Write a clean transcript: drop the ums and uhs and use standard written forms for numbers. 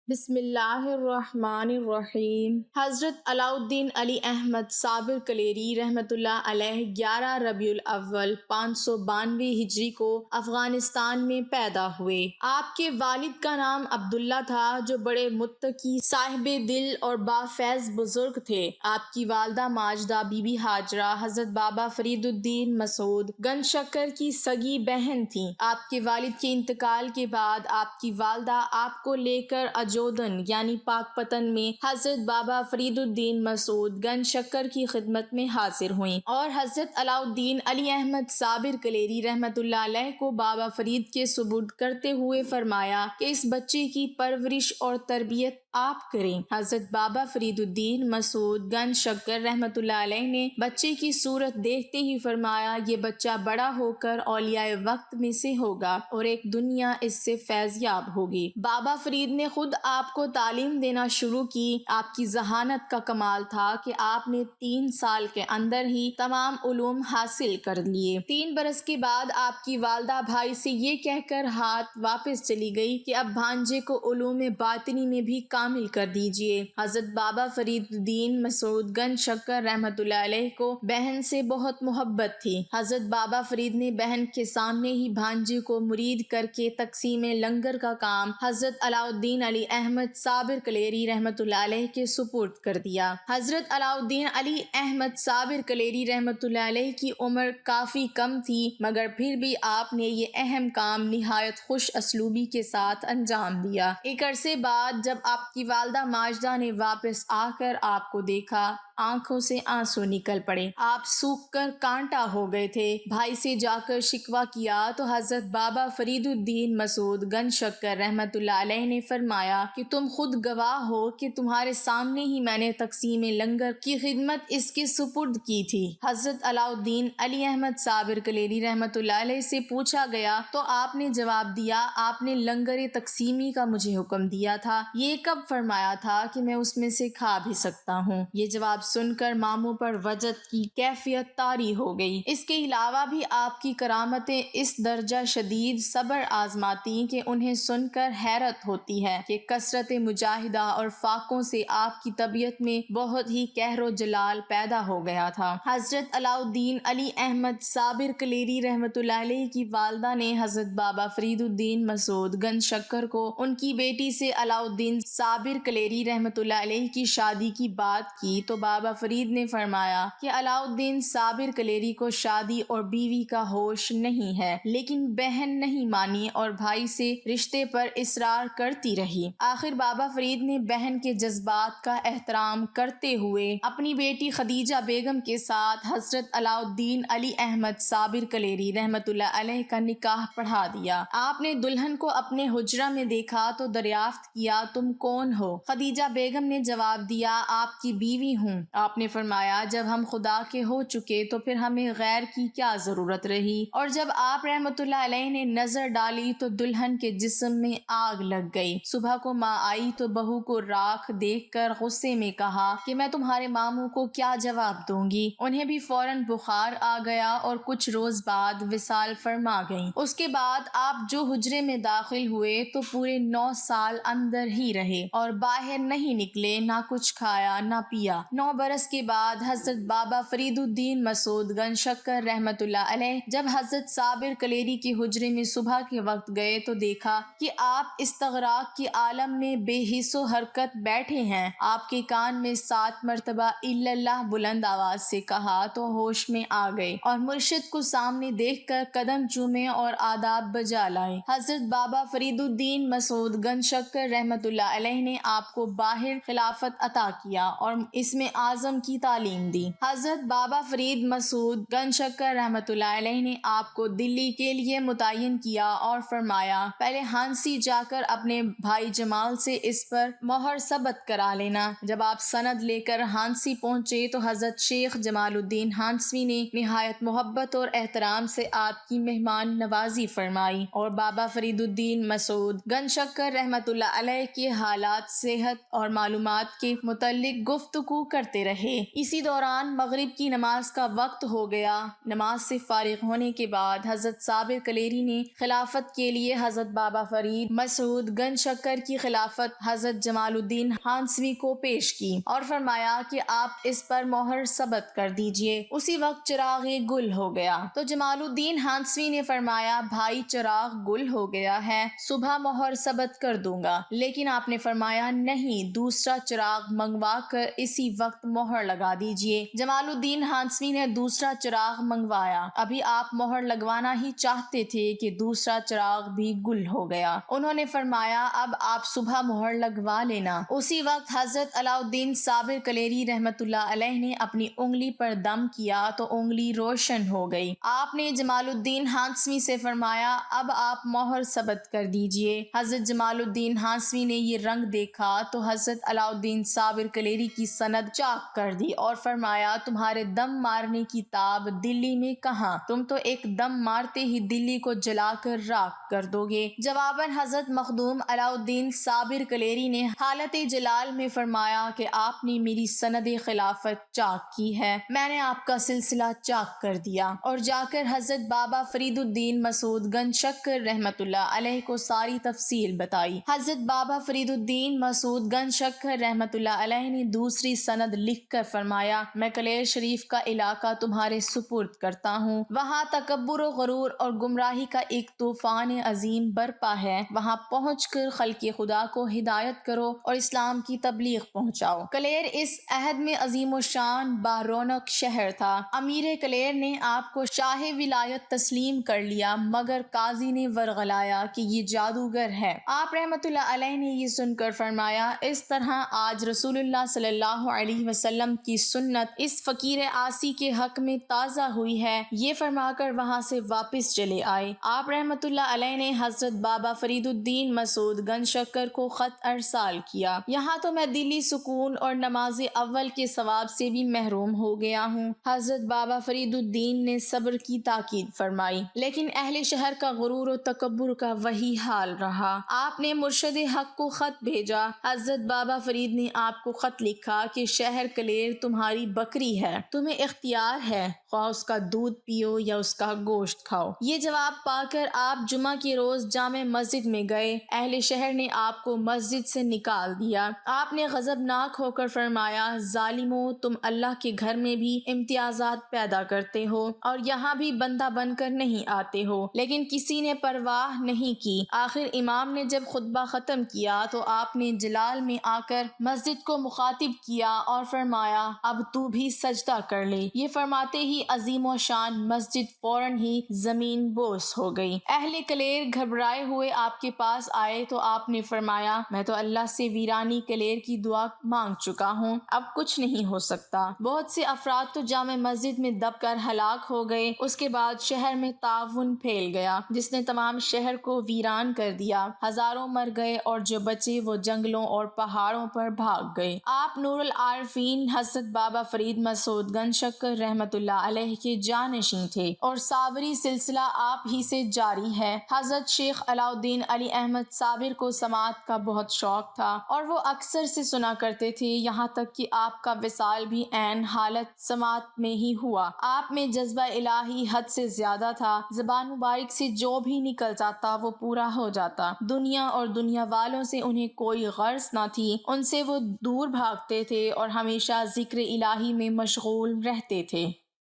بسم اللہ الرحمن الرحیم۔ حضرت علاء الدین علی احمد صابر کلیری رحمۃ اللہ علیہ 11 ربیع الاول 592 ہجری کو افغانستان میں پیدا ہوئے۔ آپ کے والد کا نام عبداللہ تھا جو بڑے متقی صاحب دل اور بافیض بزرگ تھے۔ آپ کی والدہ ماجدہ بی بی ہاجرہ حضرت بابا فرید الدین مسعود گنج شکر کی سگی بہن تھیں۔ آپ کے والد کے انتقال کے بعد آپ کی والدہ آپ کو لے کر اجودن یعنی پاک پتن میں حضرت بابا فرید الدین مسعود گنج شکر کی خدمت میں حاضر ہوئیں اور حضرت علاء الدین علی احمد صابر کلیری رحمۃ اللہ علیہ کو بابا فرید کے سپرد کرتے ہوئے فرمایا کہ اس بچے کی پرورش اور تربیت آپ کریں۔ حضرت بابا فرید الدین مسعود گنج شکر رحمۃ اللہ علیہ نے بچے کی صورت دیکھتے ہی فرمایا یہ بچہ بڑا ہو کر اولیاء وقت میں سے ہوگا اور ایک دنیا اس سے فیض یاب ہوگی۔ بابا فرید نے خود آپ کو تعلیم دینا شروع کی۔ آپ کی ذہانت کا کمال تھا کہ آپ نے 3 سال کے اندر ہی تمام علوم حاصل کر لیے۔ 3 برس کے بعد آپ کی والدہ بھائی سے یہ کہہ کر ہاتھ واپس چلی گئی کہ اب بھانجے کو علوم باطنی میں بھی کامل کر دیجیے۔ حضرت بابا فرید الدین مسعود گنج شکر رحمۃ اللہ علیہ کو بہن سے بہت محبت تھی۔ حضرت بابا فرید نے بہن کے سامنے ہی بھانجے کو مرید کر کے تقسیم لنگر کا کام حضرت علاء الدین علی احمد صابر کلیری رحمۃ اللہ علیہ کے سپرد کر دیا۔ حضرت علاء الدین علی احمد صابر کلیری رحمۃ اللہ علیہ کی عمر کافی کم تھی مگر پھر بھی آپ نے یہ اہم کام نہایت خوش اسلوبی کے ساتھ انجام دیا۔ ایک عرصے بعد جب آپ کی والدہ ماجدہ نے واپس آ کر آپ کو دیکھا، آنکھوں سے آنسو نکل پڑے۔ آپ سوکھ کر کانٹا ہو گئے تھے۔ بھائی سے جا کر شکوہ کیا تو حضرت بابا فرید الدین مسعود گنج شکر رحمۃ اللہ علیہ نے فرمایا کہ تم خود گواہ ہو کہ تمہارے سامنے ہی میں نے تقسیم لنگر کی خدمت اس کے سپرد کی تھی۔ حضرت علاء الدین علی احمد صابر کلیری رحمۃ اللہ علیہ سے پوچھا گیا تو آپ نے جواب دیا آپ نے لنگر تقسیمی کا مجھے حکم دیا تھا، یہ کب فرمایا تھا کہ میں اس میں سے کھا بھی سکتا ہوں؟ یہ جواب سن کر ماموں پر وجد کی کیفیت طاری ہو گئی۔ اس کے علاوہ بھی آپ کی کرامتیں اس درجہ شدید صبر آزماتی کہ انہیں سن کر حیرت ہوتی ہے کہ کثرت مجاہدہ اور فاقوں سے آپ کی طبیعت میں بہت ہی قہر و جلال پیدا ہو گیا تھا۔ حضرت علاء الدین علی احمد صابر کلیری رحمۃ اللہ علیہ کی والدہ نے حضرت بابا فرید الدین مسعود گنج شکر کو ان کی بیٹی سے علاء الدین صابر کلیری رحمۃ اللہ علیہ کی شادی کی بات کی تو بابا فرید نے فرمایا کہ علاء الدین صابر کلیری کو شادی اور بیوی کا ہوش نہیں ہے، لیکن بہن نہیں مانی اور بھائی سے رشتے پر اصرار کرتی رہی۔ آخر بابا فرید نے بہن کے جذبات کا احترام کرتے ہوئے اپنی بیٹی خدیجہ بیگم کے ساتھ حضرت علاء الدین علی احمد صابر کلیری رحمۃ اللہ علیہ کا نکاح پڑھا دیا۔ آپ نے دلہن کو اپنے حجرہ میں دیکھا تو دریافت کیا تم کون ہو؟ خدیجہ بیگم نے جواب دیا آپ کی بیوی ہوں۔ آپ نے فرمایا جب ہم خدا کے ہو چکے تو پھر ہمیں غیر کی کیا ضرورت رہی؟ اور جب آپ رحمۃ اللہ علیہ نے نظر ڈالی تو دلہن کے جسم میں آگ لگ گئی۔ صبح کو ماں آئی تو بہو کو راکھ دیکھ کر غصے میں کہا کہ میں تمہارے ماموں کو کیا جواب دوں گی؟ انہیں بھی فوراً بخار آ گیا اور کچھ روز بعد وصال فرما گئیں۔ اس کے بعد آپ جو حجرے میں داخل ہوئے تو پورے 9 سال اندر ہی رہے اور باہر نہیں نکلے، نہ کچھ کھایا نہ پیا۔ 9 برس کے بعد حضرت بابا فرید الدین مسعود گنج شکر رحمۃ اللہ علیہ جب حضرت صابر کلیری کے حجرے میں صبح کے وقت گئے تو دیکھا کہ آپ استغراق کے عالم میں بے حس و حرکت بیٹھے ہیں۔ آپ کے کان میں 7 مرتبہ الا اللہ بلند آواز سے کہا تو ہوش میں آ گئے اور مرشد کو سامنے دیکھ کر قدم چومے اور آداب بجا لائے۔ حضرت بابا فرید الدین مسعود گنج شکر رحمۃ اللہ علیہ نے آپ کو باہر خلافت عطا کیا اور اسم اعظم کی تعلیم دی۔ حضرت بابا فرید مسعود گنج شکر رحمۃ اللہ علیہ نے آپ کو دلی کے لیے متعین کیا اور فرمایا پہلے ہانسی جا کر اپنے بھائی جمال سے اس پر مہر ثبت کرا لینا۔ جب آپ سند لے کر ہانسی پہنچے تو حضرت شیخ جمال الدین ہانسوی نے نہایت محبت اور احترام سے آپ کی مہمان نوازی فرمائی اور بابا فرید الدین مسعود گنج شکر رحمۃ اللہ علیہ کے حالات صحت اور معلومات کے متعلق گفتگو کرتے رہے۔ اسی دوران مغرب کی نماز کا وقت ہو گیا۔ نماز سے فارغ ہونے کے بعد حضرت صابر کلیری نے خلافت کے لیے حضرت بابا فرید مسعود گنج شکر کی کی خلافت حضرت جمال الدین ہانسوی کو پیش کی اور فرمایا کہ آپ اس پر مہر ثبت کر دیجئے۔ اسی وقت چراغ گل ہو گیا تو جمال الدین ہانسوی نے فرمایا بھائی چراغ گل ہو گیا ہے، صبح مہر ثبت کر دوں گا، لیکن آپ نے فرمایا نہیں، دوسرا چراغ منگوا کر اسی وقت مہر لگا دیجئے۔ جمال الدین ہانسوی نے دوسرا چراغ منگوایا، ابھی آپ مہر لگوانا ہی چاہتے تھے کہ دوسرا چراغ بھی گل ہو گیا۔ انہوں نے فرمایا اب آپ صبح مہر لگوا لینا۔ اسی وقت حضرت علاء الدین صابر کلیری رحمت اللہ علیہ نے اپنی انگلی پر دم کیا تو انگلی روشن ہو گئی۔ آپ نے جمال الدین ہانسوی سے فرمایا اب آپ مہر ثبت کر دیجئے۔ حضرت جمال الدین ہانسوی نے یہ رنگ دیکھا تو حضرت علاء الدین صابر کلیری کی سند چاک کر دی اور فرمایا تمہارے دم مارنے کی تاب دلی میں کہاں، تم تو ایک دم مارتے ہی دلی کو جلا کر راکھ کر دو گے۔ جواباً حضرت مخدوم علاء الدین صابر کلیری نے حالت جلال میں فرمایا کہ آپ نے میری سند خلافت چاک کی ہے، میں نے آپ کا سلسلہ چاک کر دیا، اور جا کر حضرت بابا فرید الدین مسعود گنج شکر رحمت اللہ علیہ کو ساری تفصیل بتائی۔ حضرت بابا فرید الدین مسعود گنج شکر رحمت اللہ علیہ نے دوسری سند لکھ کر فرمایا میں کلیر شریف کا علاقہ تمہارے سپرد کرتا ہوں، وہاں تکبر و غرور اور گمراہی کا ایک طوفان عظیم برپا ہے، وہاں پہنچ کر خلق خدا کو ہدایت کرو اور اسلام کی تبلیغ پہنچاؤ۔ کلیر اس عہد میں عظیم و شان با رونق شہر تھا۔ امیر کلیر نے آپ کو شاہ ولایت تسلیم کر لیا، مگر قاضی نے ورغلایا کہ یہ جادوگر ہے۔ آپ رحمت اللہ علیہ نے یہ سن کر فرمایا اس طرح آج رسول اللہ صلی اللہ علیہ وسلم کی سنت اس فقیر عاصی کے حق میں تازہ ہوئی ہے، یہ فرما کر وہاں سے واپس چلے آئے۔ آپ رحمت اللہ علیہ نے حضرت بابا فرید الدین مسعود گنج شکر کو خط ارسال کیا، یہاں تو میں دلی سکون اور نماز اول کے ثواب سے بھی محروم ہو گیا ہوں۔ حضرت بابا فرید الدین نے صبر کی تاکید فرمائی، لیکن اہل شہر کا غرور و تکبر کا وہی حال رہا۔ آپ نے مرشد حق کو خط بھیجا، حضرت بابا فرید نے آپ کو خط لکھا کہ شہر کلیر تمہاری بکری ہے، تمہیں اختیار ہے خواہ اس کا دودھ پیو یا اس کا گوشت کھاؤ۔ یہ جواب پا کر آپ جمعہ کے روز جامع مسجد میں گئے، اہل شہر نے آپ کو مسجد سے نکال دیا۔ آپ نے غضبناک ہو کر فرمایا ظالمو، تم اللہ کے گھر میں بھی امتیازات پیدا کرتے ہو اور یہاں بھی بندہ بن کر نہیں آتے ہو، لیکن کسی نے پرواہ نہیں کی۔ آخر امام نے جب خطبہ ختم کیا تو آپ نے جلال میں آ کر مسجد کو مخاطب کیا اور فرمایا اب تو بھی سجدہ کر لے۔ یہ فرماتے ہی عظیم و شان مسجد فوراً ہی زمین بوس ہو گئی۔ اہل کلیر گھبرائے ہوئے آپ کے پاس آئے تو آپ نے فرمایا میں تو اللہ سے ویرانی کلیر کی دعا مانگ چکا ہوں، اب کچھ نہیں ہو سکتا۔ بہت سے افراد تو جامع مسجد میں دب کر ہلاک ہو گئے۔ اس کے بعد شہر میں تعاون پھیل گیا جس نے تمام شہر کو ویران کر دیا، ہزاروں مر گئے اور جو بچے وہ جنگلوں اور پہاڑوں پر بھاگ گئے۔ آپ نور العارفین حضرت بابا فرید مسعود گنج شکر رحمت اللہ علیہ کے جانشین تھے اور صابری سلسلہ آپ ہی سے جاری ہے۔ حضرت شیخ علاء الدین علی احمد صابر کو سماعت کا بہت شوق تھا اور وہ اکثر سے سنا کرتے تھے، یہاں تک کہ آپ کا وصال بھی عین حالت سماعت میں ہی ہوا۔ آپ میں جذبہ الہی حد سے زیادہ تھا، زبان مبارک سے جو بھی نکل جاتا وہ پورا ہو جاتا۔ دنیا اور دنیا والوں سے انہیں کوئی غرض نہ تھی، ان سے وہ دور بھاگتے تھے اور ہمیشہ ذکر الہی میں مشغول رہتے تھے۔